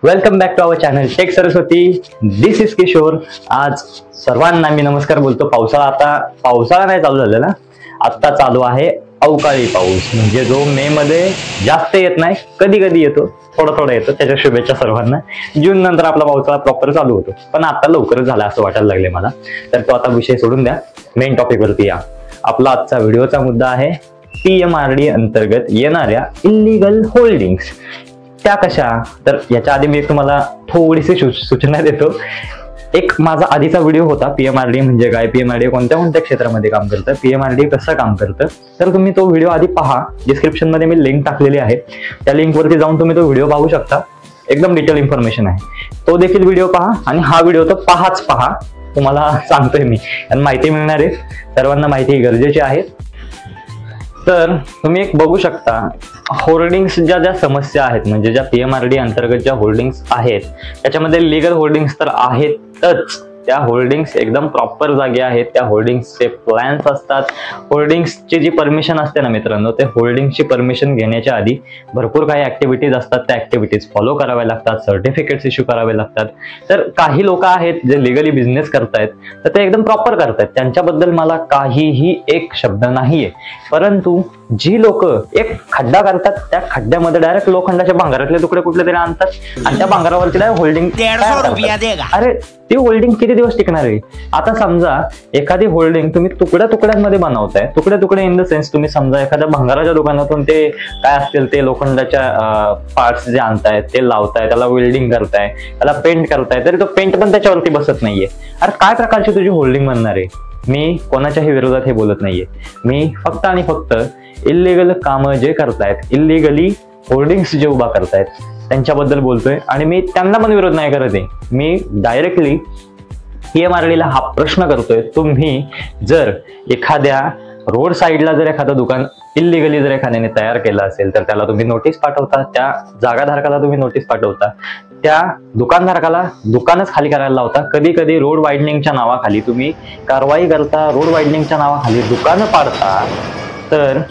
Welcome back to our channel tech Saraswati. This is Kishore. आज सर्वांना मी नमस्कार बोलतो. पावसाळा नाही चालू झालेला, आता चालू आहे अवकाळी पाऊस. म्हणजे जो मे मध्ये जास्त येत नाही, कधी कधी येतो, थोडा थोडा येतो. त्याच्या शुभेच्छा सर्वांना. जून नंतर आपला पावसाळा प्रॉपर चालू होतो, पण आता लवकरच झाला असं वाटायला लागले मला. तर तो आता विषय सोडून द्या, मेन टॉपिक वरती या. आपला आजचा व्हिडिओचा मुद्दा आहे PMRD अंतर्गत येणाऱ्या इल्लीगल होल्डिंग्स. त्या कशा? तर याच्या आधी मी तुम्हाला थोडीशी सूचना देतो. एक माझा आधीचा व्हिडिओ होता, PMRD म्हणजे काय, PMRD कोणत्या कोणत्या क्षेत्रामध्ये काम करतं, PMRD कसं काम करतं. तर तुम्ही तो व्हिडिओ आधी पहा. डिस्क्रिप्शन मध्ये मी लिंक टाकलेली आहे, त्या लिंक वरती जाऊन तुम्ही तो व्हिडिओ पाहू शकता. एकदम डिटेल इन्फॉर्मेशन आहे. तो देखील व्हिडिओ पहा आणि हा व्हिडिओ तर पहा, तुम्हाला सांगतोय मी, आणि माहिती मिळणार आहे. सर्वांना माहिती गरजेची आहे. तर तुम्ही एक बघू शकता, होल्डिंग्स ज्या समस्या आहेत, म्हणजे ज्या PMRD अंतर्गत ज्या होल्डिंग्स आहेत, त्याच्यामध्ये लीगल होल्डिंग्स तर आहेतच. त्या होल्डिंग्स एकदम प्रॉपर जागे आहेत. त्या होल्डिंग्सचे प्लॅन्स असतात. होल्डिंग्सची जी परमिशन असते ना मित्रांनो, ते होल्डिंग्सची परमिशन घेण्याच्या आधी भरपूर काही ऍक्टिव्हिटीज असतात. त्या ऍक्टिव्हिटीज फॉलो कराव्या लागतात, सर्टिफिकेट्स इश्यू करावे लागतात. तर काही लोक आहेत जे लिगली बिझनेस करतायत, तर ते एकदम प्रॉपर करतायत, त्यांच्याबद्दल मला काहीही एक शब्द नाहीये. परंतु जी लोक एक खड्डा करतात, त्या खड्ड्यामध्ये डायरेक्ट लोखंडाच्या भांगारातले तुकडे कुठले तरी आणतात आणि त्या भांगारावरती होल्डिंग. अरे ती होल्डिंग किती दिवस टिकणार आहे? आता समजा एखादी होल्डिंग तुम्ही तुकड्या तुकड्यांमध्ये बनवताय. तुकडे इन द सेन्स, तुम्ही समजा एखाद्या भांगाराच्या दुकानातून ते काय असतील ते लोखंडाच्या पार्ट्स जे आणताय, ते लावताय, त्याला वेल्डिंग करताय, त्याला पेंट करताय, तरी तो पेंट पण त्याच्यावरती बसत नाहीये. अरे काय प्रकारची तुझी होल्डिंग बनणार आहे? मी कोणाच्याही विरोधात हे बोलत नाहीये. मी फक्त आणि फक्त इल्लीगल कामं जे करतायत, इल्लीगली होल्डिंग्स जे उभा करतायत, त्यांच्याबद्दल बोलतोय. आणि मी त्यांना पण विरोध नाही करत आहे. मी डायरेक्टली PMRDला हा प्रश्न करतोय, तुम्ही जर एखाद्या रोड साईडला जर एखादं दुकान इल्लीगली जर एखाद्याने तयार केलं असेल, तर त्याला तुम्ही नोटीस पाठवता, त्या जागाधारकाला तुम्ही नोटीस पाठवता, त्या दुकानधारकाला दुकानच खाली करायला लावता. कधी कधी रोड वायडनिंगच्या नावाखाली तुम्ही कारवाई करता, रोड वायडनिंगच्या नावाखाली दुकानं पाडता. तर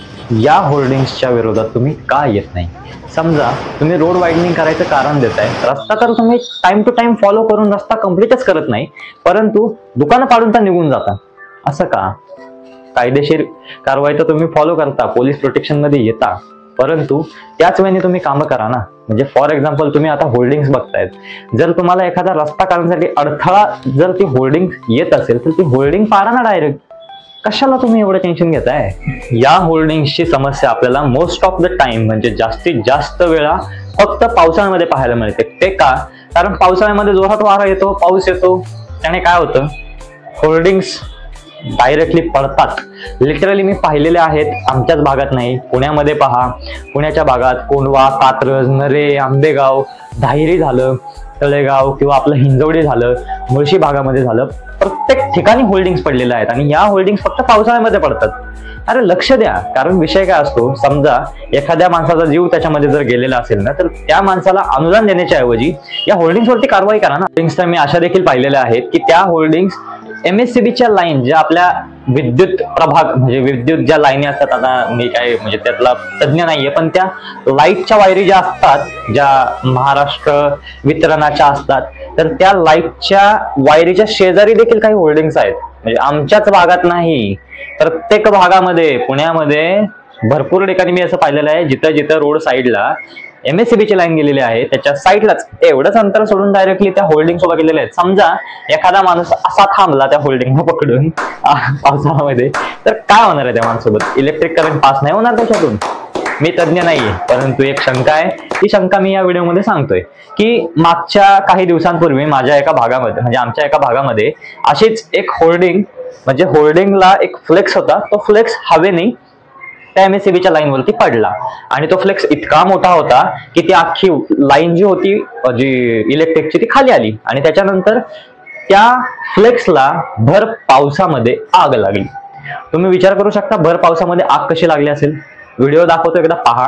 या होल्डिंग्सच्या विरोधात तुम्ही का येत नाही? समजा तुम्ही रोड वायडनिंग करायचं कारण देताय, रस्ता तर तुम्ही टाइम टू टाइम फॉलो करून रस्ता कम्प्लीटच करत नाही, परंतु दुकानं पाडून तर निघून जाता. असं का? कायदेशीर कारवाई तर तुम्ही फॉलो करता, पोलीस प्रोटेक्शन मध्ये येता, परंतु त्याच वेळी तुम्ही कामं करा ना. म्हणजे फॉर एक्झाम्पल, तुम्ही आता होल्डिंग्स बघतायत, जर तुम्हाला एखादा रस्ता करण्यासाठी अडथळा जर ती होल्डिंग येत असेल, तर ती होल्डिंग पाडा ना डायरेक्ट. कशाला तुम्ही एवढं टेन्शन घेताय? या होल्डिंग्सची समस्या आपल्याला मोस्ट ऑफ द टाइम, म्हणजे जास्तीत जास्त वेळा फक्त पावसाळ्यामध्ये पाहायला मिळते. ते का? कारण पावसाळ्यामध्ये जोरात वारा येतो, पाऊस येतो, त्याने काय होतं, होल्डिंग्स डायरेक्टली पडतात. लिटरली मी पाहिलेले आहेत. आमच्याच भागात नाही, पुण्यामध्ये पहा. पुण्याच्या भागात कोंढवा, कात्रज, नरे, आंबेगाव, धायरी झालं, तळेगाव किंवा आपलं हिंजवडी झालं, मुळशी भागामध्ये झालं, प्रत्येक ठिकाणी होल्डिंग्स पडलेल्या आहेत. आणि या होल्डिंग्स फक्त पावसाळ्यामध्ये पडतात. अरे लक्ष द्या. कारण विषय काय असतो, समजा एखाद्या माणसाचा जीव त्याच्यामध्ये जर गेलेला असेल ना, तर त्या माणसाला अनुदान देण्याच्या ऐवजी या होल्डिंग्स वरती कारवाई करा ना. होल्डिंग्स तर मी अशा देखील पाहिलेल्या आहेत की त्या होल्डिंग्स MSCBच्या लाईन, ज्या आपल्या विद्युत प्रभाग, म्हणजे विद्युत ज्या लाईनी असतात, आता मी काय म्हणजे त्यातला तज्ञ नाहीये, पण त्या लाईटच्या वायरी ज्या असतात, ज्या महाराष्ट्र वितरणाच्या असतात, तर त्या लाईटच्या वायरीच्या शेजारी देखील काही होल्डिंग्स आहेत. म्हणजे आमच्याच भागात नाही, प्रत्येक भागामध्ये, पुण्यामध्ये भरपूर ठिकाणी मी असं पाहिलेलं आहे, जिथं जिथं रोड साईडला MSCBची लाईन गेलेली आहे, त्याच्या साईडलाच एवढंच अंतर सोडून डायरेक्टली त्या होल्डिंग उभा केलेल्या आहेत. समजा एखादा माणूस असा थांबला त्या होल्डिंग पकडून पावसाळ्यामध्ये, तर काय होणार आहे त्या माणसासोबत? इलेक्ट्रिक करंट पास नाही होणार त्याच्यातून. मी तज्ञ नाहीये, परंतु एक शंका आहे. ती शंका मी या व्हिडिओमध्ये सांगतोय की मागच्या काही दिवसांपूर्वी माझ्या एका भागामध्ये, म्हणजे आमच्या एका भागामध्ये अशीच एक होल्डिंग, म्हणजे होल्डिंगला एक फ्लेक्स होता, तो फ्लेक्स हवेने त्या MSCBच्या लाईन वरती पडला. आणि तो फ्लेक्स इतका मोठा होता की ती अख्खी लाईन जी होती, जी इलेक्ट्रिकची, ती खाली आली. आणि त्याच्यानंतर त्या फ्लेक्सला भर पावसामध्ये आग लागली. तुम्ही विचार करू शकता भर पावसामध्ये आग कशी लागली असेल? व्हिडिओ दाखवतो, एकदा पहा.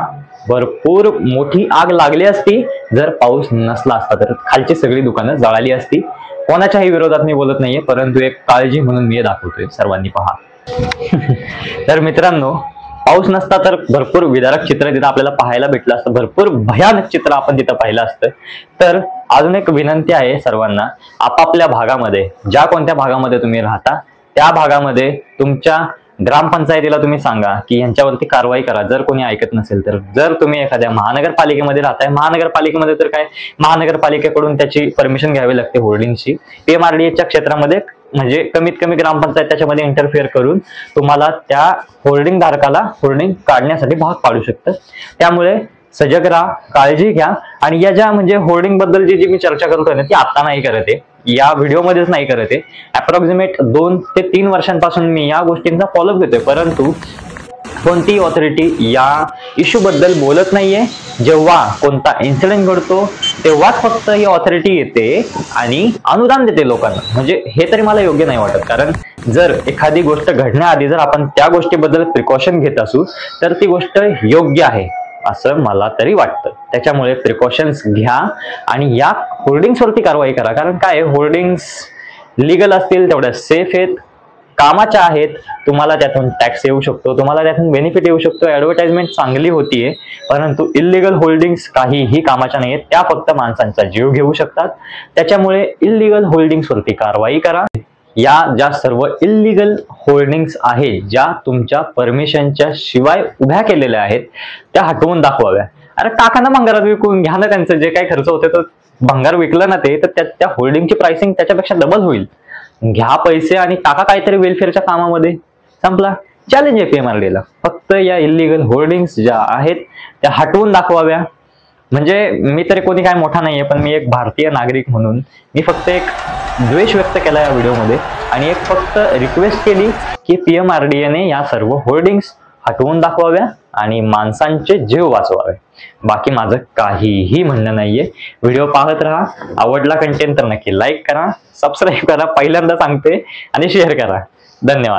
भरपूर मोठी आग लागली असती जर पाऊस नसला असता, तर खालची सगळी दुकानं जळाली असती. कोणाच्याही विरोधात मी बोलत नाहीये, परंतु एक काळजी म्हणून मी दाखवतोय, सर्वांनी पहा. तर मित्रांनो, पाऊस नसता तर भरपूर विदारक चित्र तिथं आपल्याला पाहायला भेटलं असतं, भरपूर भयानक चित्र आपण तिथं पाहिलं असतं. तर अजून एक विनंती आहे सर्वांना, आपापल्या भागामध्ये, ज्या कोणत्या भागामध्ये तुम्ही राहता त्या भागामध्ये तुमच्या ग्रामपंचायतीला तुम्ही सांगा की यांच्यावरती कारवाई करा, जर कोणी ऐकत नसेल तर. जर तुम्ही एखाद्या महानगरपालिकेमध्ये राहताय, महानगरपालिकेमध्ये तर काय, महानगरपालिकेकडून त्याची परमिशन घ्यावी लागते होर्डिंगची. PMRDAच्या क्षेत्रामध्ये म्हणजे कमीत कमी ग्रामपंचायत त्याच्यामध्ये इंटरफिअर करून तुम्हाला त्या होर्डिंग धारकाला होर्डिंग काढण्यासाठी भाग पाडू शकतं. त्यामुळे सजग राहा, काळजी घ्या. आणि या ज्या म्हणजे होर्डिंग बद्दल जी मी चर्चा करतोय ना, ती आता नाही करत आहे, या व्हिडिओमध्येच नाही करत आहे. अप्रॉक्सिमेट 2 ते 3 वर्षांपासून मी या गोष्टींचा फॉलोअप घेतोय, परंतु कोणतीही ऑथॉरिटी या इश्यू बद्दल बोलत नाहीये. जेव्हा कोणता इन्सिडेंट घडतो तेव्हाच फक्त ही ऑथॉरिटी येते आणि अनुदान देते लोकांना. म्हणजे हे तरी मला योग्य नाही वाटत, कारण जर एखादी गोष्ट घडण्याआधी जर आपण त्या गोष्टीबद्दल प्रिकॉशन घेत असू तर ती गोष्ट योग्य आहे असं मला तरी वाटतं. त्याच्यामुळे प्रिकॉशन्स घ्या आणि या होर्डिंग्सवरती कारवाई करा. कारण काय, होर्डिंग्स लिगल असतील तेवढ्या सेफ आहेत, कामाच्या आहेत, तुम्हाला त्यातून टॅक्स येऊ शकतो, तुम्हाला त्यातून बेनिफिट येऊ शकतो, ऍडव्हर्टाइजमेंट चांगली होतीये. परंतु इल्लीगल होल्डिंग्स काहीही कामाच्या नाहीयेत, त्या फक्त माणसांचा जीव घेऊ शकतात. त्याच्यामुळे इल्लीगल होल्डिंग्सवरती कारवाई करा. या ज्या सर्व इल्लीगल होल्डिंग्स आहेत, ज्या तुमच्या परमिशनच्या शिवाय उभ्या केलेल्या आहेत, त्या हटवून दाखवाव्या. अरे काकांना भंगारात विकून घ्या ना, त्यांचं जे काही खर्च होते तर भंगार विकलं ना ते, तर त्या होल्डिंगची प्राइसिंग त्याच्यापेक्षा डबल होईल. घ्या पैसे आणि टाका काहीतरी वेलफेअरच्या कामामध्ये, संपला. चॅलेंज आहे PMRDAला, फक्त या इल्लीगल होर्डिंग्स ज्या आहेत त्या हटवून दाखवाव्या. म्हणजे मी तरी कोणी काय मोठा नाहीये, पण मी एक भारतीय नागरिक म्हणून मी फक्त एक द्वेष व्यक्त केला या व्हिडिओमध्ये आणि एक फक्त रिक्वेस्ट केली की PMRDAने या सर्व होर्डिंग्स हटवून दाखवाव्या आणि माणसांचे जीव वाचवावे. बाकी माझं काहीही म्हणणं नाहीये. व्हिडिओ पाहत राहा, आवडला कंटेंट तर नक्की लाईक करा, सबस्क्राईब करा, पहिल्यांदा सांगते, आणि शेअर करा. धन्यवाद.